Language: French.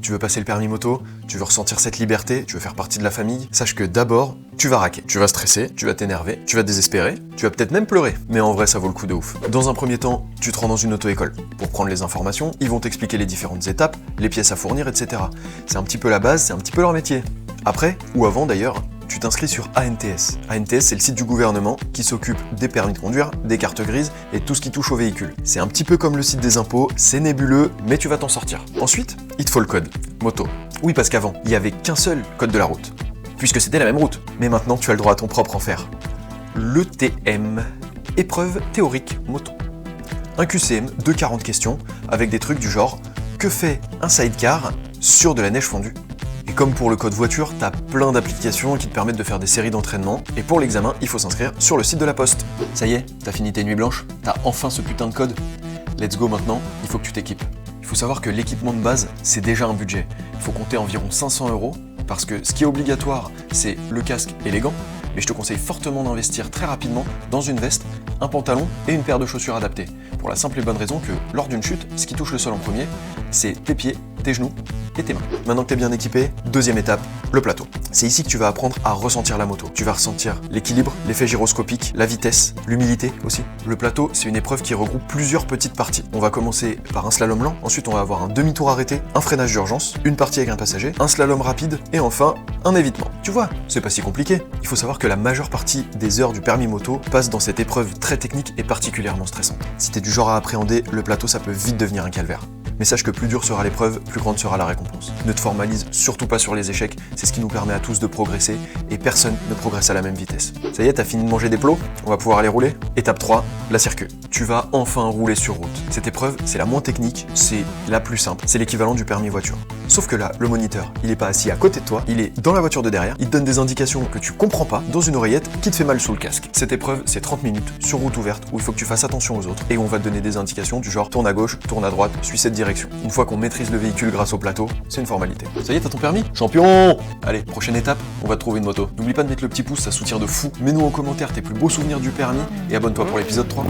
Tu veux passer le permis moto, tu veux ressentir cette liberté, tu veux faire partie de la famille, sache que d'abord, tu vas raquer, tu vas stresser, tu vas t'énerver, tu vas te désespérer, tu vas peut-être même pleurer. Mais en vrai, ça vaut le coup de ouf. Dans un premier temps, tu te rends dans une auto-école. Pour prendre les informations, ils vont t'expliquer les différentes étapes, les pièces à fournir, etc. C'est un petit peu la base, c'est un petit peu leur métier. Après, ou avant d'ailleurs, tu t'inscris sur ANTS. ANTS, c'est le site du gouvernement qui s'occupe des permis de conduire, des cartes grises et tout ce qui touche au véhicule. C'est un petit peu comme le site des impôts, c'est nébuleux, mais tu vas t'en sortir. Ensuite, il te faut le code, moto. Oui, parce qu'avant, il n'y avait qu'un seul code de la route, puisque c'était la même route. Mais maintenant, tu as le droit à ton propre enfer. L'ETM, épreuve théorique moto. Un QCM de 40 questions, avec des trucs du genre « Que fait un sidecar sur de la neige fondue ?» Et comme pour le code voiture, t'as plein d'applications qui te permettent de faire des séries d'entraînement, et pour l'examen, il faut s'inscrire sur le site de la Poste. Ça y est, t'as fini tes nuits blanches, t'as enfin ce putain de code. Let's go maintenant, il faut que tu t'équipes. Il faut savoir que l'équipement de base, c'est déjà un budget. Il faut compter environ 500 €, parce que ce qui est obligatoire, c'est le casque et les gants, mais je te conseille fortement d'investir très rapidement dans une veste, un pantalon et une paire de chaussures adaptées. Pour la simple et bonne raison que, lors d'une chute, ce qui touche le sol en premier, c'est tes pieds, tes genoux et tes mains. Maintenant que t'es bien équipé, deuxième étape, le plateau. C'est ici que tu vas apprendre à ressentir la moto. Tu vas ressentir l'équilibre, l'effet gyroscopique, la vitesse, l'humilité aussi. Le plateau, c'est une épreuve qui regroupe plusieurs petites parties. On va commencer par un slalom lent, ensuite on va avoir un demi-tour arrêté, un freinage d'urgence, une partie avec un passager, un slalom rapide et enfin un évitement. Tu vois, c'est pas si compliqué. Il faut savoir que la majeure partie des heures du permis moto passe dans cette épreuve très technique et particulièrement stressante. Si t'es du genre à appréhender, le plateau ça peut vite devenir un calvaire. Mais sache que plus dure sera l'épreuve, plus grande sera la récompense. Ne te formalise surtout pas sur les échecs, c'est ce qui nous permet à tous de progresser, et personne ne progresse à la même vitesse. Ça y est, t'as fini de manger des plots? On va pouvoir aller rouler? Étape 3, la circuit. Tu vas enfin rouler sur route. Cette épreuve, c'est la moins technique, c'est la plus simple, c'est l'équivalent du permis voiture. Sauf que là, le moniteur, il est pas assis à côté de toi, il est dans la voiture de derrière, il te donne des indications que tu comprends pas dans une oreillette qui te fait mal sous le casque. Cette épreuve, c'est 30 minutes sur route ouverte où il faut que tu fasses attention aux autres et où on va te donner des indications du genre tourne à gauche, tourne à droite, suis cette direction. Une fois qu'on maîtrise le véhicule grâce au plateau, c'est une formalité. Ça y est, t'as ton permis? Champion! Allez, prochaine étape, on va te trouver une moto. N'oublie pas de mettre le petit pouce, ça soutient de fou. Mets-nous en commentaire tes plus beaux souvenirs du permis et abonne-toi pour l'épisode 3.